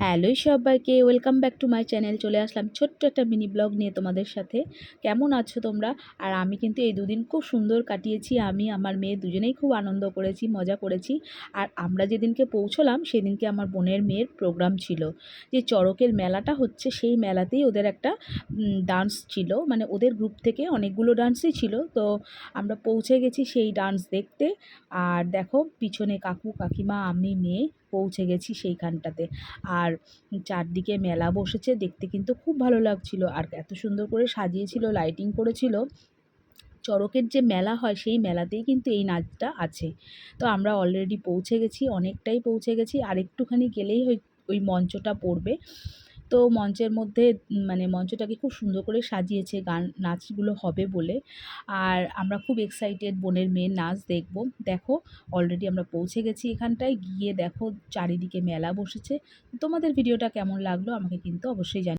Hello সবাইকে, welcome back to my channel. চলে আসলাম ছোট্ট একটা মিনি ব্লগ নিয়ে তোমাদের সাথে। কেমন আছো তোমরা? আর আমি কিন্তু এই দুদিন খুব সুন্দর কাটিয়েছি। আমি আমার মেয়ে দুজনেই খুব আনন্দ করেছি, মজা করেছি। আর আমরা যেদিনকে পৌঁছলাম সেদিনকে আমার বোনের মেয়ের প্রোগ্রাম ছিল। যে চড়কের মেলাটা হচ্ছে সেই মেলাতেই ওদের একটা ডান্স ছিল, মানে ওদের গ্রুপ থেকে অনেকগুলো ডান্সই ছিল। তো আমরা পৌঁছে গেছি সেই ডান্স দেখতে। আর দেখো পিছনে কাকু কাকিমা আমি মেয়ে পৌঁছে গেছি সেইখানটাতে। আর চারদিকে মেলা বসেছে, দেখতে কিন্তু খুব ভালো লাগছিল। আর এত সুন্দর করে সাজিয়েছিল, লাইটিং করেছিল। চড়কের যে মেলা হয় সেই মেলাতেই কিন্তু এই নাচটা আছে। তো আমরা অলরেডি পৌঁছে গেছি, অনেকটাই পৌঁছে গেছি। আর একটুখানি গেলেই ওই মঞ্চটা পড়বে। তো মঞ্চের মধ্যে মানে মঞ্চটাকে খুব সুন্দর করে সাজিয়েছে গান নাচগুলো হবে বলে। আর আমরা খুব এক্সাইটেড বোনের মেয়ের নাচ দেখব। দেখো অলরেডি আমরা পৌঁছে গেছি এখানটায়। গিয়ে দেখো চারিদিকে মেলা বসেছে। তোমাদের ভিডিওটা কেমন লাগলো আমাকে কিন্তু অবশ্যই